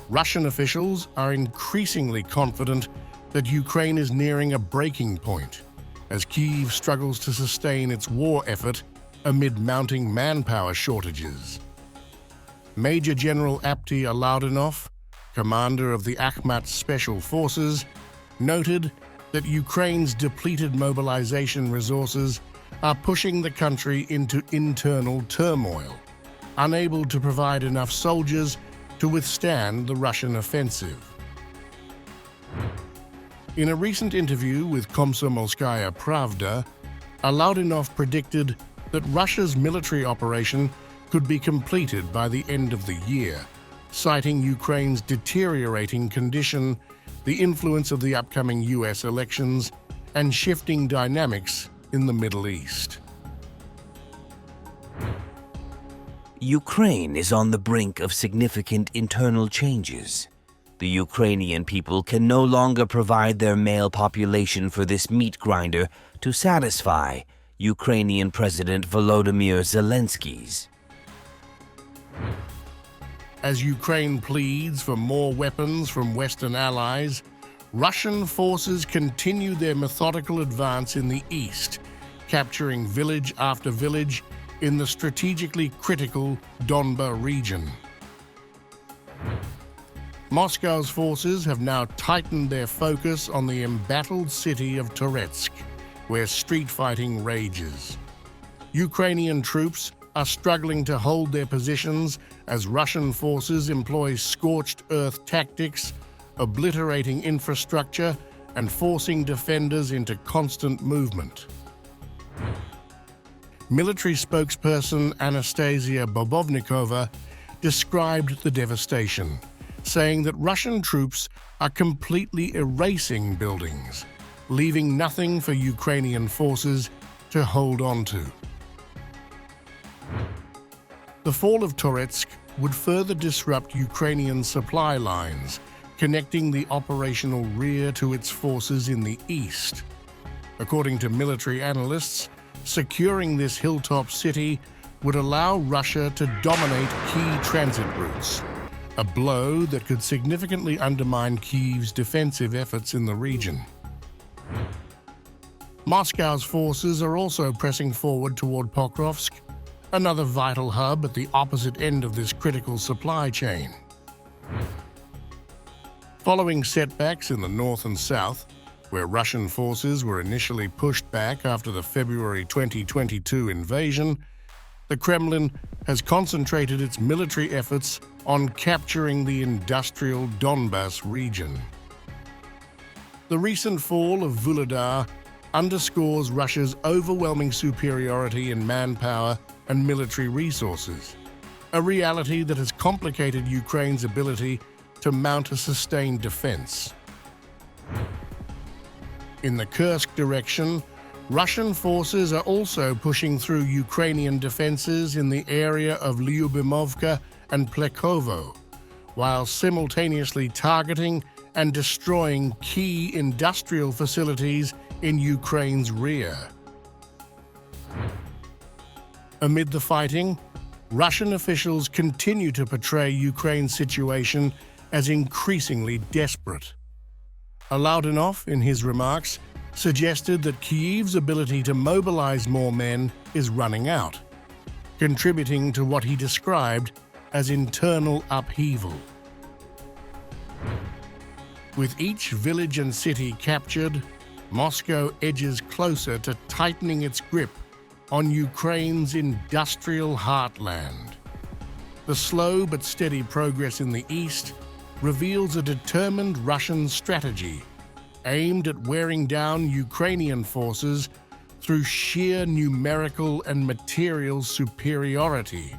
Russian officials are increasingly confident that Ukraine is nearing a breaking point as Kyiv struggles to sustain its war effort amid mounting manpower shortages. Major General Apti Alaudinov, commander of the Akhmat Special Forces, noted that Ukraine's depleted mobilization resources are pushing the country into internal turmoil, unable to provide enough soldiers to withstand the Russian offensive. In a recent interview with Komsomolskaya Pravda, Alaudinov predicted that Russia's military operation could be completed by the end of the year, citing Ukraine's deteriorating condition, the influence of the upcoming US elections, and shifting dynamics in the Middle East. Ukraine is on the brink of significant internal changes. The Ukrainian people can no longer provide their male population for this meat grinder to satisfy Ukrainian President Volodymyr Zelensky's. As Ukraine pleads for more weapons from Western allies, Russian forces continue their methodical advance in the east, capturing village after village in the strategically critical Donbas region. Moscow's forces have now tightened their focus on the embattled city of Toretsk, where street fighting rages. Ukrainian troops are struggling to hold their positions as Russian forces employ scorched earth tactics, obliterating infrastructure and forcing defenders into constant movement. Military spokesperson Anastasia Bobovnikova described the devastation, saying that Russian troops are completely erasing buildings, leaving nothing for Ukrainian forces to hold on to. The fall of Toretsk would further disrupt Ukrainian supply lines, connecting the operational rear to its forces in the east. According to military analysts, securing this hilltop city would allow Russia to dominate key transit routes, a blow that could significantly undermine Kyiv's defensive efforts in the region. Moscow's forces are also pressing forward toward Pokrovsk, another vital hub at the opposite end of this critical supply chain. Following setbacks in the north and south, where Russian forces were initially pushed back after the February 2022 invasion, the Kremlin has concentrated its military efforts on capturing the industrial Donbas region. The recent fall of Vuhledar underscores Russia's overwhelming superiority in manpower and military resources, a reality that has complicated Ukraine's ability to mount a sustained defense. In the Kursk direction, Russian forces are also pushing through Ukrainian defenses in the area of Lyubimovka and Plekovo, while simultaneously targeting and destroying key industrial facilities in Ukraine's rear. Amid the fighting, Russian officials continue to portray Ukraine's situation as increasingly desperate. Alaudinov, in his remarks, suggested that Kyiv's ability to mobilize more men is running out, contributing to what he described as internal upheaval. With each village and city captured, Moscow edges closer to tightening its grip on Ukraine's industrial heartland. The slow but steady progress in the east reveals a determined Russian strategy aimed at wearing down Ukrainian forces through sheer numerical and material superiority.